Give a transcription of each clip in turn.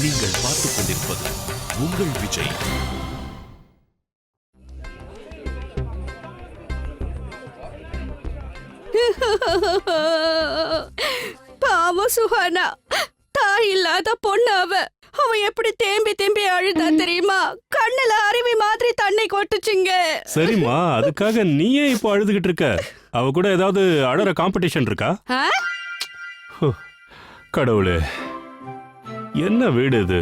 நீங்கள் பார்த்துக் கொண்டிருப்பது உங்கள் விஜய். பாவம் சுஹானா, தாய் இல்லாத பொண்ணு அவ எப்படி தேம்பி தேம்பி அழுதா தெரியுமா? கண்ணுல அருவி மாதிரி தண்ணி கொட்டுச்சுங்க. சரிம்மா, அதுக்காக நீயே இப்போ அழுதுகிட்டு இருக்க? அவ கூட ஏதாவது அழற காம்படிஷன் இருக்கா? கடவுளே, என்ன வீடு இது?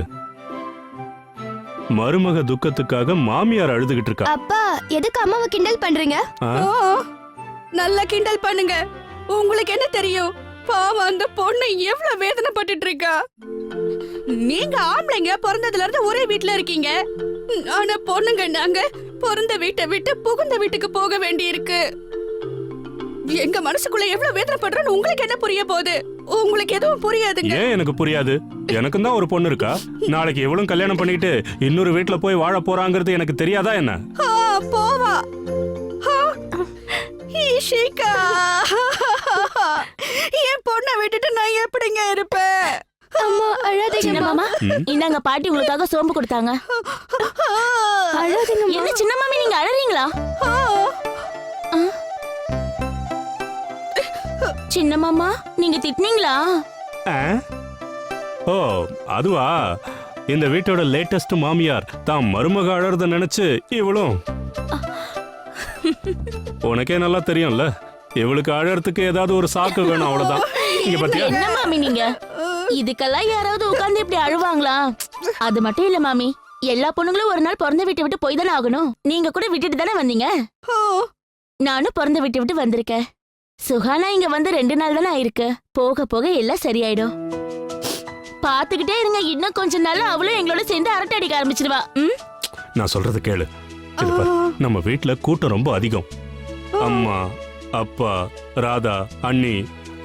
மருமக துக்கத்துக்காக மாமியார் அழுதுகிட்டு இருக்கா. அப்பா, எதுக்கு அம்மாவை கிண்டல் பண்றீங்க? நல்ல கிண்டல் பண்ணுங்க. உங்களுக்கு என்ன தெரியும்? பாவம், அந்த பொண்ணு எவ்வளவு வேதனைப்பட்டுட்டு இருக்கா. நீங்க ஆம்பளைங்க பிறந்ததுல இருந்து ஒரே வீட்டுல இருக்கீங்க. ஆனா பொண்ணுங்க நாங்க பிறந்த வீட்டை விட்டு புகுந்த வீட்டுக்கு போக வேண்டி இருக்கு. எங்க மனசுக்குள்ள எவ்வளவு வேதனைப்படுறோன்னு உங்களுக்கு என்ன புரிய போகுது? உங்களுக்கு எதுவும் புரியாதுங்க. ஏன் எனக்கு புரியாது? எனக்கும் தான் ஒரு பொண்ணு இருக்கா. நாளைக்கு எவ்வளவு கல்யாணம் பண்ணிட்டு இன்னொரு வீட்டுல போய் வாழ போறாங்கிறது எனக்கு தெரியாதா என்ன? போவா ஈஷிகா, என் பொண்ணை விட்டுட்டு நான் எப்படிங்க இருப்பேன்? அம்மா அழாதீங்க. சின்ன மாமா, இந்தாங்க பாட்டி உங்களுக்காக சோம்பு கொடுத்தாங்க. அழாதீங்க. என்ன சின்ன மாமி, நீங்க அழறீங்களா? சின்ன மாமா, நீங்க திட்டினீங்களா? ஓ, அதுவா? இந்த வீட்டோட லேட்டஸ்ட் மாமியார் தான் மருமக அழறத நினைச்சு இவளும். உனக்கே நல்லா தெரியும்ல, இவளுக்கு அழறதுக்கு ஏதாவது ஒரு சாக்கு வேணும், அவ்வளவுதான். இங்க பாத்தியா? என்ன மாமி நீங்க? இதுக்கெல்லாம் யாராவது உட்கார்ந்து இப்படி அழுவாங்களா? அது மட்டும் இல்ல மாமி, எல்லா பொண்ணுங்களும் ஒரு நாள் பிறந்த வீட்டை விட்டு போய் தானே ஆகணும். நீங்க கூட விட்டுட்டு தானே வந்தீங்க. நானும் பிறந்த வீட்டை விட்டு வந்திருக்கேன். சுஹானா இங்க வந்து 2 நாள் தானே ஆயிருக்கு. போக போக எல்லாம் சரியாயிடும். பாத்துக்கிட்டே இருங்க, இன்னும் கொஞ்ச நாள் அவளும் எங்களோட சேர்ந்து அரட்டை அடிக்க ஆரம்பிச்சிடுவா. நான் சொல்றது கேளு. நம்ம வீட்டுல கூட்டம் ரொம்ப அதிகம். அம்மா, அப்பா, ராதா, அண்ணி,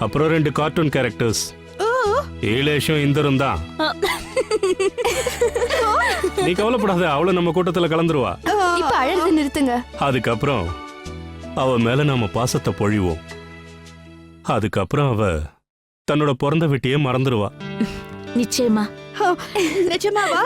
அப்புறம் 2 கார்ட்டூன் கேரக்டர்ஸ், ஏலேஷும் இந்தரும் தான். நீ கவலைப்படாத, அவளும் நம்ம கூட்டத்துல கலந்துருவா. இப்ப அழகு நிறுத்துங்க. அதுக்கப்புறம் அவ மேல நாம பாசத்தை பொழிவோம். அதுக்கப்புறம் அவ தன்னோட பிறந்த வீட்டையே மறந்துடுவா. நிச்சயமா. நிஜமாவா?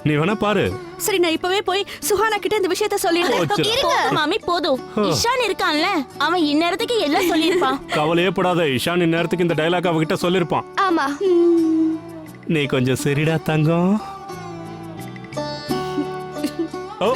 நீ வேணா பாரு. சரி, நான் இப்பவே போய் சுஹானா கிட்ட இந்த விஷயத்த சொல்லிடுறேன். மாமி போதும், இஷான் இருக்கான்ல, அவன் இந்நேரத்துக்கு எல்லாம் சொல்லிருப்பான். கவலையே படாத, இஷான் இந்நேரத்துக்கு இந்த டயலாக் அவகிட்ட சொல்லிருப்பான். ஆமா. நீ கொஞ்சம் சரிடா தங்கம். ஓ,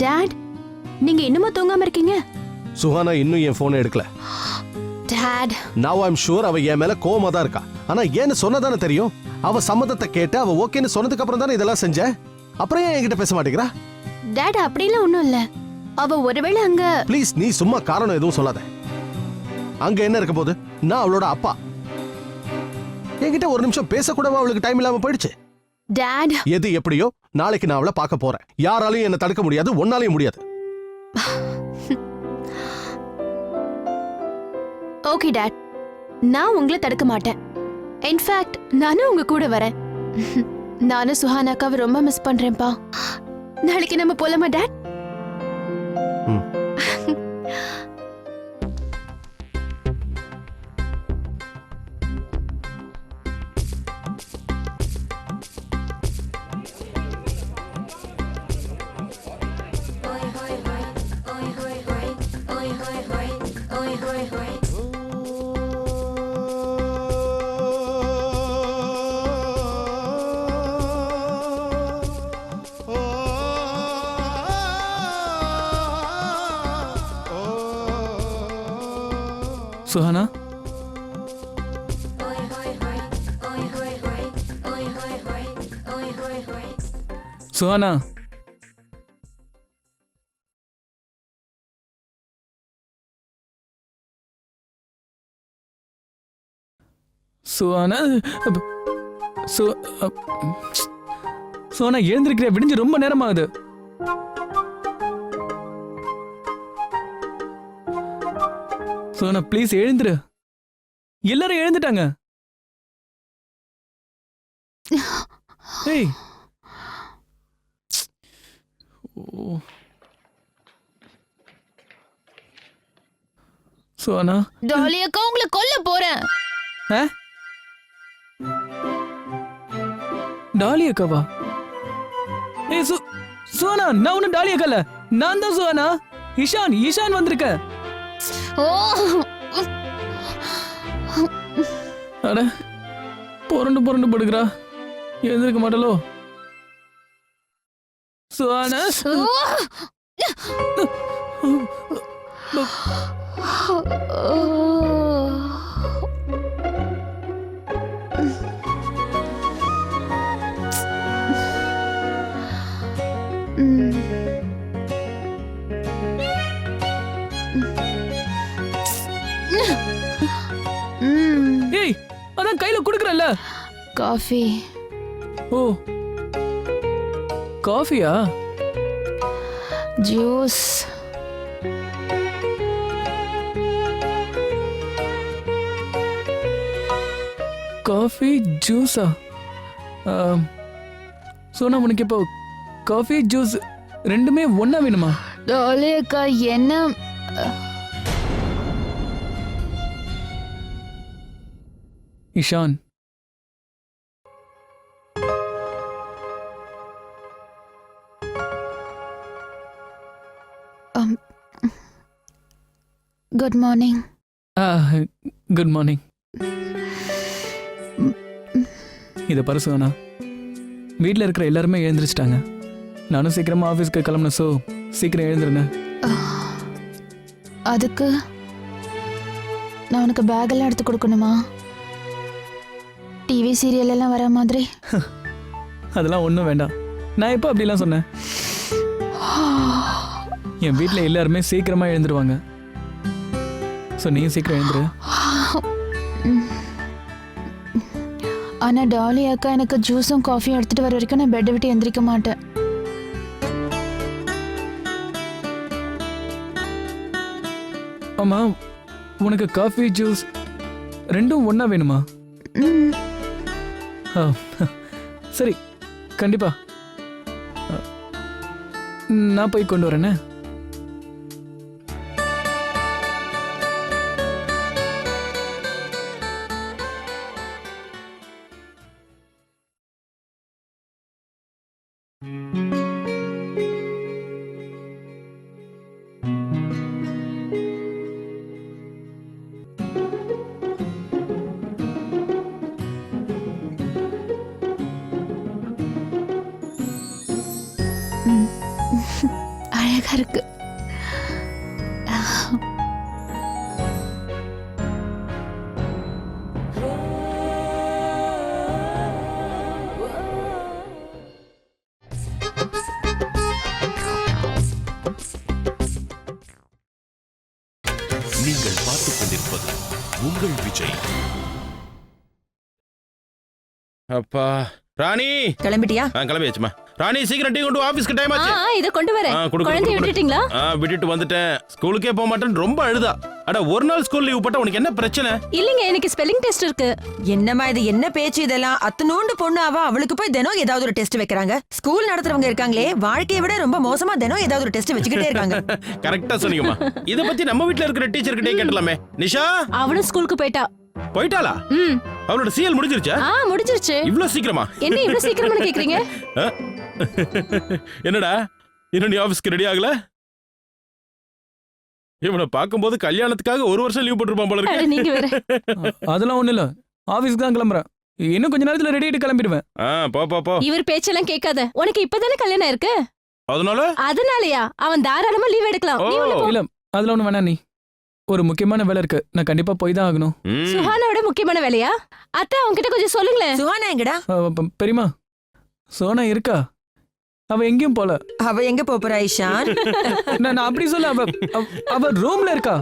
டாட், நீங்க இன்னுமா தூங்காம இருக்கீங்க? சுஹானா இன்னும் என் போனை எடுக்கல. டாட், now I'm sure அவ என் மேல கோவமா தான் இருக்கா. ஆனா ஏன்னு சொன்னதானே தெரியும். அவ சம்மதத்தை கேட்டு அவ ஓகேன்னு சொன்னதுக்கு அப்புறம் தானே இதெல்லாம் செஞ்ச. அப்புறம் ஏன் என்கிட்ட பேச மாட்டேங்கிறா? டாட், அப்படிலாம் ஒண்ணும் இல்ல. அவ ஒருவேளை அங்க. ப்ளீஸ், நீ சும்மா காரணம் எதுவும் சொல்லாத. அங்க என்ன இருக்க போது? நான் அவளோட அப்பா. என்கிட்ட ஒரு நிமிஷம் பேசக்கூடவா அவளுக்கு டைம் இல்லாம போயிடுச்சு. டாட், எது எப்படியோ நாளைக்கு நான் அவளை பார்க்க போறேன். யாராலையும் என்ன தடுக்க முடியாது, ஒன்னாலையும் முடியாது. ஓகே டாட், நான் உங்களை தடுக்க மாட்டேன். இன்ஃபேக்ட் நானும் உங்க கூட வரேன். நானும் சுஹானாக்காவை ரொம்ப மிஸ் பண்றேன்ப்பா. நாளைக்கு நம்ம போலாமா டாட்? சுஹானா, சுஹானா, சுஹானா, சுஹானா எழுந்திருக்கிற, விடிஞ்சு ரொம்ப நேரம் ஆகுது. சோனா ப்ளீஸ் எழுந்துரு. எல்லாரும் எழுந்துட்டாங்க. ஏய் ஓ. சோனா டாலி அக்கா உங்களை கொல்ல போறேன். டாலி அக்காவா? ஏய் சோனா, நான் ஒன்னும் டாலி அக்கா இல்ல, நான் தான் சோனா. ஈஷான் வந்திருக்க. ஓ அட புரண்டு படுக்கிறா, எழுந்திருக்க மாட்டலோ. சோனா ஏய், அதான் கையில குடுக்கறல்ல காஃபி. ஓ காஃபியா? ஜூஸ். காஃபி ஜூஸா? சோனா, உனக்கு இப்போ காஃபி ஜூஸ் ரெண்டுமே ஒண்ணா வேணுமா? டாலி அக்கா என்ன Ishaan, good morning. Good morning. இதை பாரு சோனா, வீட்டில் இருக்கிற எல்லாருமே எழுந்திரிச்சிட்டாங்க. நானும் சீக்கிரமா ஆஃபீஸ்க்கு கிளம்புனேன். ஸோ சீக்கிரம் எழுந்துருந்தேன். அதுக்கு நான் உனக்கு பேக் எல்லாம் எடுத்து கொடுக்கணுமா? டிவி சீரியல் எல்லாம் வர மாதிரி. அதெல்லாம் ஒன்றும் வேண்டாம். நான் எப்போ அப்படிலாம் சொன்னேன்? என் வீட்டில் எல்லாருமே சீக்கிரமா எழுந்துருவாங்க. ஸோ நீயும் சீக்கிரம் எழுந்துரு. ஆனா டாலி அக்கா எனக்கு ஜூஸும் காஃபியும் எடுத்துட்டு வர வரைக்கும் நான் பெட்டை விட்டு எந்திரிக்க மாட்டேன். ஆமா, உனக்கு காஃபி ஜூஸ் ரெண்டும் ஒண்ணா வேணுமா? ஆ, சரி, கண்டிப்பா நான் போய் கொண்டு வரேனே. அழகா இருக்கு. நீங்கள் பார்த்துக் கொண்டிருப்பது உங்கள் விஜய். அப்பா ராணி, கிளம்பிட்டியா? கிளம்பியாச்சுமா. ராணி சீக்கிரம் டீ கொண்டு ஆபீஸ்க்கு டைம் ஆச்சு. இத கொண்டு வரேன். குழந்தையை விட்டுட்டீங்களா? விட்டுட்டு வந்துட்டேன். ஸ்கூலுக்கே போக மாட்டேன்னு ரொம்ப அழுதா. அட, ஒரு நாள் ஸ்கூல் லீவ் போட்டா உனக்கு என்ன பிரச்சனை? இல்லங்க, எனக்கு ஸ்பெல்லிங் டெஸ்ட் இருக்கு. என்னம்மா இது, என்ன பேச்சு இதெல்லாம்? அத்தனோண்டு பொண்ணு அவளுக்கு போய் தினம் ஏதாவது ஒரு டெஸ்ட் வைக்கிறாங்க. ஸ்கூல் நடத்துறவங்க இருக்காங்களே, வாழ்க்கையை விட ரொம்ப மோசமா தினம் ஏதாவது ஒரு டெஸ்ட் வச்சுக்கிட்டே இருக்காங்க. கரெக்டா சொன்னீங்கம்மா. இத பத்தி நம்ம வீட்ல இருக்கிற டீச்சர் கிட்டே கேட்டலாமே. நிஷா அவளும் ஸ்கூலுக்கு போயிட்டாளா? அவளோட சிஎல் முடிஞ்சிருச்சா? முடிஞ்சிருச்சு. இவ்ளோ சீக்கிரமா? என்ன இவ்வளவு சீக்கிரமா கேக்குறீங்க? என்னடா, இன்னும் நீ ஆபீஸ்க்கு ரெடி ஆகல? இவனை பாக்கும்போது கல்யாணத்துக்காக ஒரு வருஷம் லீவ் போட்டுருப்பான் போல இருக்கு. நீங்க வேற. அதெல்லாம் ஒண்ணு இல்ல, ஆபீஸ்க்கு தான் கிளம்புறேன். இன்னும் கொஞ்ச நேரத்துல ரெடி ஆயிட்டு கிளம்பிடுவேன். போ. இவர் பேச்செல்லாம் கேட்காத. உனக்கு இப்பதானே கல்யாணம் இருக்கு. அதனாலயா? அவன் தாராளமா லீவ் எடுக்கலாம். நீ உள்ள போ. இல்ல, அதெல்லாம் ஒண்ணு வேணாம். நீ ஒரு முக்கியமான வேலை இருக்கு, நான் கண்டிப்பா போய் தான் ஆகணும். சுஹானாவோட முக்கியமான வேலையா? அத்தை அவங்க கிட்ட கொஞ்சம் சொல்லுங்களேன். சுஹானா எங்கடா? பெரியமா, சோனா இருக்கா? அவ எங்கேயும் போல. அவ எங்க போறா ஐஷான்? நான் அப்படி சொல்ல, அவ ரூம்ல இருக்கா.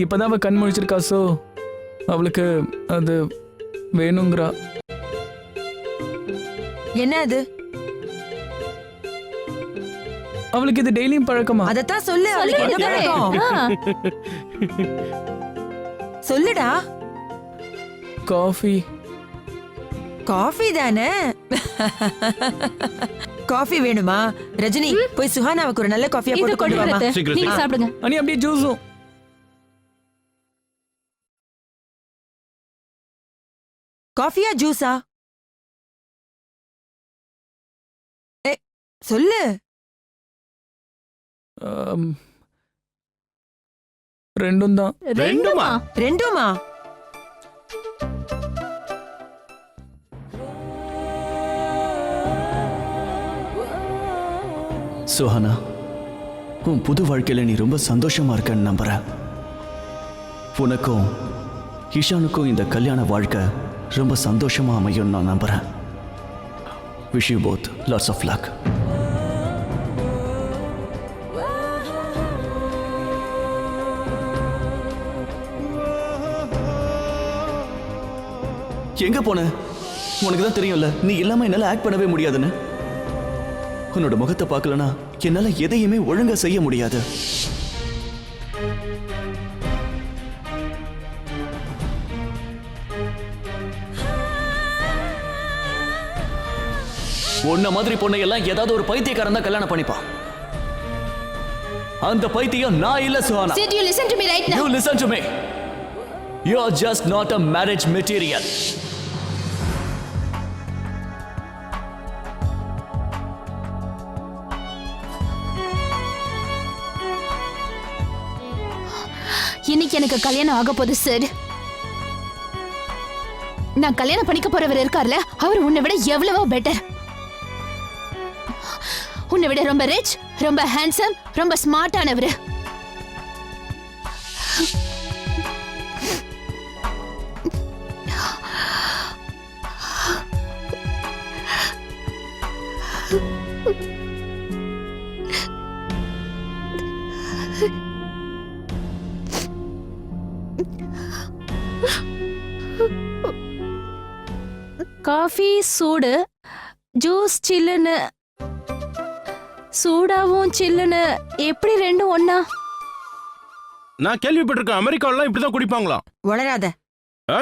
இப்பதான் அவ கண் முழிச்சிருக்கா. சோ அவளுக்கு அது வேணுங்கிறா. என்ன அது? அவளுக்கு இது டெய்லியும் பழக்கமா? அதத்தான் சொல்லு. அவளுக்கு என்ன பழக்கம்? சொல்லுடா. காஃபி. காஃபி தானே? காஃபி வேணுமா? ரஜினி போய் சுஹானாவுக்கு ஒரு நல்ல காஃபியா இது போட்டு கொண்டு கொண்டு வாமா. வரது. சீக்கிரம், நீங்க சீக்கிரம். சாப்பிடுங்க. அனி அப்படியே ஜூஸும். காஃபியா ஜூஸா? சொல்லு. ரெண்டும் தான். ரெண்டுமா? ரெண்டுமா? சுஹானா, உன் புது வாழ்க்கையில நீ ரொம்ப சந்தோஷமா இருக்கன்னு நம்புறேன். உனக்கும் ஈஷானுக்கும் இந்த கல்யாண வாழ்க்கை ரொம்ப சந்தோஷமா அமையும் நான் நம்புறேன். Wish you both lots of luck. எங்க போன? உனக்கு தான் தெரியும்ல, நீ இல்லாம என்னால ஆக்ட் பண்ணவே முடியாதுன்னு. உன்னோட முகத்தை பார்க்கலனா என்னால எதையுமே ஒழுங்கா செய்ய முடியாது. உன்ன மாதிரி பொண்ணை எல்லாம் ஏதாவது ஒரு பைத்தியக்காரன் தான் கல்யாணம் பண்ணிப்பான். அந்த பைத்தியம் நான் இல்ல Suhana. Sid, you listen to me right now. You listen to me. You are just not a marriage material. இன்னைக்கு எனக்கு கல்யாணம் ஆக போகுது சார். நான் கல்யாணம் பண்ணிக்க போறவர் இருக்கார்ல, அவர் உன்னை விட எவ்வளவோ பெட்டர். உன்னை விட ரொம்ப ரிச், ரொம்ப ஹேண்ட்ஸம், ரொம்ப ஸ்மார்ட்டானவர். காஃபி சூடு, ஜூஸ் சில்லுன்னு. சூடாவும் சில்லுன்னு எப்படி ரெண்டும் ஒண்ணா? நான் கேள்விப்பட்டிருக்கேன், அமெரிக்காலாம் இப்படிதான் குடிப்பாங்களாம். வளராத.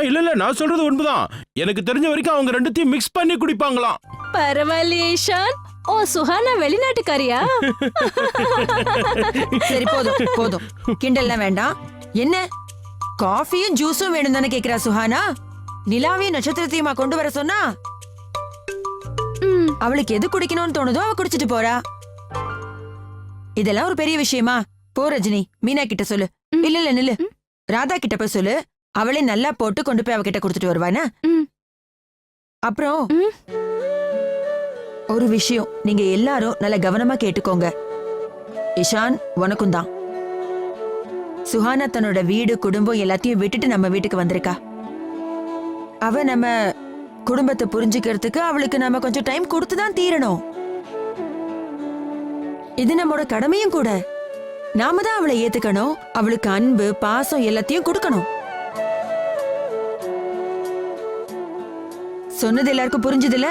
இல்ல நான் சொல்றது உண்மைதான். எனக்கு தெரிஞ்ச வரைக்கும் அவங்க ரெண்டுத்தையும் மிக்ஸ் பண்ணி குடிப்பாங்களாம். பரவாயில்லையே ஈஷான். ஓ சுஹானா வெளிநாட்டுக்காரியா? சரி போதும் போதும், கிண்டல்லாம் வேண்டாம். என்ன காஃபியும் ஜூஸும் வேணும் தானே கேக்குறா சுஹானா? நிலாவையும் நட்சத்திரத்தையுமா கொண்டு வர சொன்னா? அவளுக்கு எது குடிக்கணும்னு தோணுதோ அவ குடிச்சிட்டு போறா. இதெல்லாம் ஒரு பெரிய விஷயமா? போ ரஜினி, மீனா கிட்ட சொல்லு. இல்ல இல்ல நில்லு, ராதா கிட்ட போய் சொல்லு. அவளே நல்லா போட்டு கொண்டு போய் அவகிட்ட கொடுத்துட்டு வருவானா? அப்புறம் ஒரு விஷயம் நீங்க எல்லாரும் நல்ல கவனமா கேட்டுக்கோங்க. இஷான் உனக்கும் தான். சுஹானா தன்னோட வீடு குடும்பம் எல்லாத்தையும் விட்டுட்டு நம்ம வீட்டுக்கு வந்திருக்கா. அவ நம்ம குடும்பத்தை புரிஞ்சுக்கிறதுக்கு அவளுக்கு நம்ம கொஞ்சம் டைம் கொடுத்துதான் தீரணும். இது நம்மளோட கடமையும் கூட. நாம தான் அவளை ஏத்துக்கணும். அவளுக்கு அன்பு பாசம் எல்லாத்தையும் கொடுக்கணும். சொன்னது எல்லாருக்கும் புரிஞ்சுதுல?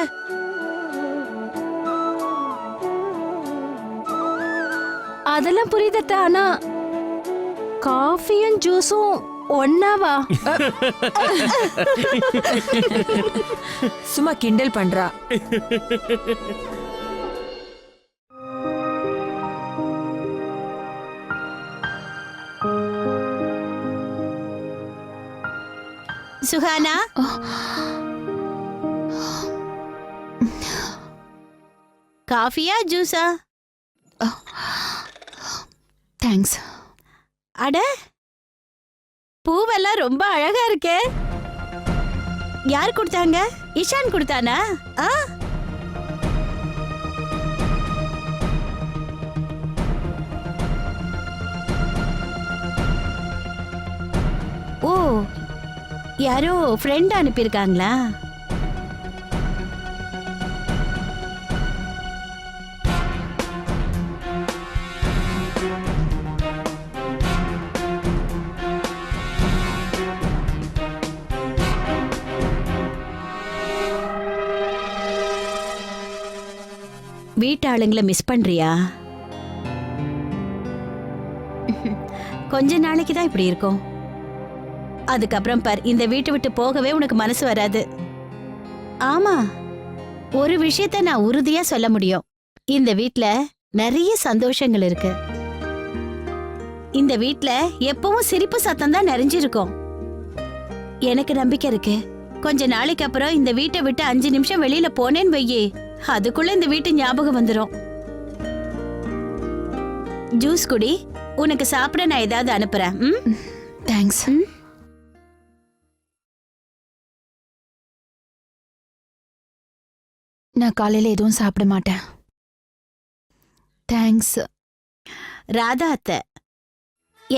அதெல்லாம் புரியுதா? ஆனா காஃபியும் ஜூஸும் ஒன்னாவா? சும்மா கிண்டல் பண்றா. சுஹானா, காஃபியா ஜூஸா? தேங்க்ஸ். அட பூவெல்லாம் ரொம்ப அழகா இருக்கே. யார் கொடுத்தாங்க? இஷான் கொடுத்தானா? ஓ, யாரோ ஃப்ரெண்ட் அனுப்பியிருக்காங்களா? வீட்டாளுங்களை மிஸ் பண்றியா? கொஞ்ச நாளைக்கு தான் இப்படி இருக்கும். அதுக்கப்புறம் பார், இந்த வீட்டை விட்டு போகவே உனக்கு மனசு வராது. ஆமா, ஒரு விஷயத்த நான் உறுதியா சொல்ல முடியும். இந்த வீட்ல நிறைய சந்தோஷங்கள் இருக்கு. இந்த வீட்ல எப்பவும் சிரிப்பு சத்தம் தான் நிறைஞ்சிருக்கும். எனக்கு நம்பிக்கை இருக்கு. கொஞ்ச நாளைக்கு அப்புறம் இந்த வீட்டை விட்டு 5 நிமிஷம் வெளியில போனேன்னு வையே, அதுக்குள்ள இந்த வீட்டு ஞாபகம் வந்துடும். ஜூஸ் குடி, உனக்கு சாப்பிட நான் ஏதாவது அனுப்புறேன். தேங்க்ஸ். நான் காலையில எதுவும் சாப்பிட மாட்டேன். தேங்க்ஸ். ராதா அத்தை,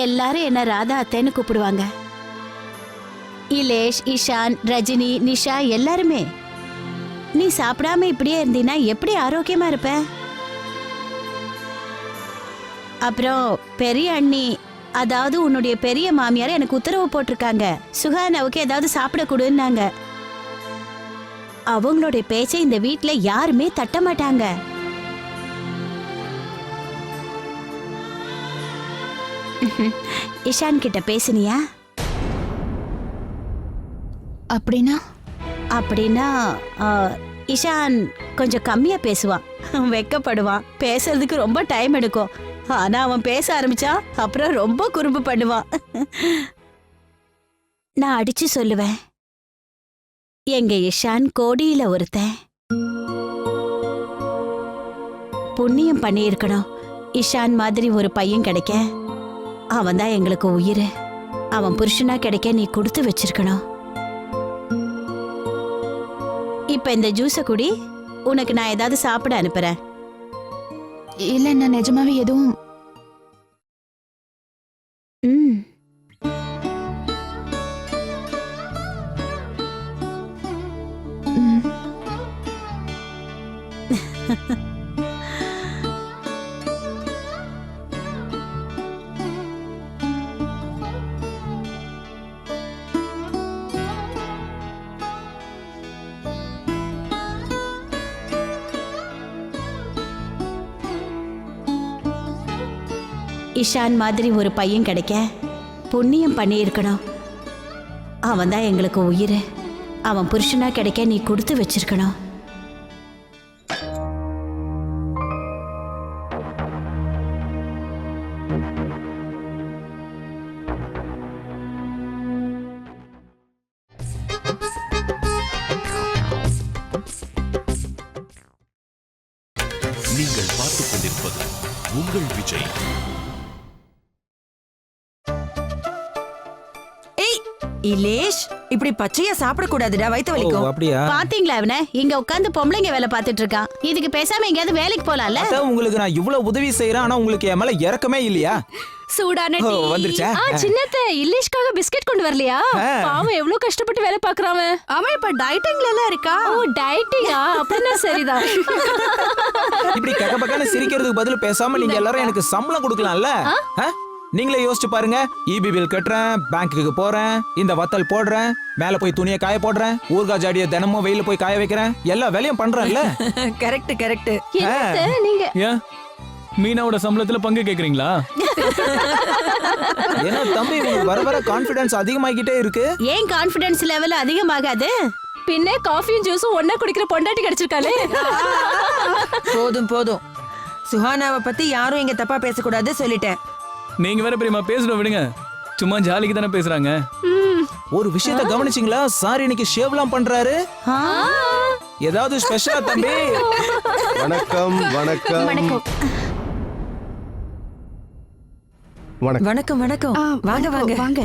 எல்லாரும் என்ன ராதா அத்தைன்னு கூப்பிடுவாங்க. இலேஷ், இஷான், ரஜினி, நிஷா எல்லாருமே. நீ சாப்பிடாம இப்படியே இருந்தீன்னா எப்படி ஆரோக்கியமா இருப்ப? அப்புறம் பெரிய அண்ணி, அதாவது உன்னுடைய பெரிய மாமியார் எனக்கு உத்தரவு போட்டிருக்காங்க, சுகானாவுக்கு ஏதாவது சாப்பிட கொடுன்னாங்க. அவங்களுடைய பேச்சை இந்த வீட்ல யாருமே தட்ட மாட்டாங்க. இஷான் கிட்ட பேசுனியா? அப்படின்னா? அப்படின்னா இஷான் கொஞ்சம் கம்மியா பேசுவான், வெக்கப்படுவான், பேசுறதுக்கு ரொம்ப டைம் எடுக்கும். ஆனா அவன் பேச ஆரம்பிச்சா அப்புறம் ரொம்ப குறும்பு பண்ணுவான். நான் அடிச்சு சொல்லுவேன், எங்க இஷான் கோடியில ஒருத்தன். புண்ணியம் பண்ணியிருக்கணும் இஷான் மாதிரி ஒரு பையன் கிடைக்க. அவன் தான் எங்களுக்கு உயிர். அவன் புருஷனா கிடைக்க நீ கொடுத்து வச்சிருக்கணும். இப்ப இந்த ஜூஸ குடி, உனக்கு நான் ஏதாவது சாப்பிட அனுப்புறேன். இல்ல, நான் நிஜமாவே எதுவும். ம். ம். இஷான் மாதிரி ஒரு பையன் கிடைக்க புண்ணியம் பண்ணியிருக்கணும். அவன் தான் எங்களுக்கு உயிர். அவன் புருஷனா கிடைக்க நீ கொடுத்து வச்சிருக்கணும். நீங்கள் பார்த்துக் கொண்டிருப்பது உங்கள் விஜய். இலேஷ், இப்படி பச்சையா சாப்பிட கூடாதுடா, வயித்து வலிக்கும். அப்படியா? பாத்தீங்களா அவன இங்க உட்கார்ந்து பொம்பளைங்க வேலை பார்த்துட்டு இருக்கான். இதுக்கு பேசாம எங்கயாவது வேலைக்கு போலாம்ல? உங்களுக்கு நான் இவ்வளவு உதவி செய்யறேன், ஆனா உங்களுக்கு என் மேல இறக்கமே இல்லையா? சூடான ஓ, டீ. வந்துருச்சா? சின்னத்தை இல்லேஷ்காக பிஸ்கட் கொண்டு வரலையா? பாவம் எவ்வளவு கஷ்டப்பட்டு வேலை பாக்குறான். அவன் இப்ப டயட்டிங்ல எல்லாம் இருக்கா? ஓ, டயட்டிங்கா? அப்படின்னா சரிதான். இப்படி கக்கபக்கான சிரிக்கிறதுக்கு பதில் பேசாம நீங்க எல்லாரும் எனக்கு சம்பளம் கொடுக்கலாம்ல? நீங்களே யோசிச்சு பாருங்க. இபி பில் கட்டுறேன், பேங்க்குக்கு போறேன், இந்த வத்தல் போடுறேன், மேல போய் துணியை காய போடுறேன், ஊர்கா ஜாடியை தினமும் வெயில போய் காய வைக்கிறேன், எல்லா வேலையும் பண்றேன்ல. Correct correct. நீங்க ஏன் மீனாவோட சம்பளத்துல பங்கு கேக்குறீங்களா? ஏன்னா தம்பி, உங்களுக்கு வர வர கான்ஃபிடன்ஸ் அதிகமாகிட்டே இருக்கு. ஏன் கான்ஃபிடன்ஸ் லெவல் அதிகமாகாது? பின்ன காஃபியும் ஜூஸும் ஒன்னா குடிக்கிற பொண்டாட்டி கிடைச்சிருக்காளே. போதும் போதும், சுஹானாவை பத்தி யாரும் இங்க தப்பா பேசக்கூடாது சொல்லிட்டேன். நீங்க வேற பெரியமா பேசுறோம், விடுங்க. சும்மா ஜாலிக்கு தானே பேசுறாங்க. ஒரு விஷயத்தை கவனிச்சிங்களா? சார் இன்னைக்கு ஷேவ்லாம் பண்றாரு. ஏதாவது ஸ்பெஷலா தம்பி? வணக்கம் வணக்கம் வணக்கம் வணக்கம். வாங்க வாங்க வாங்க.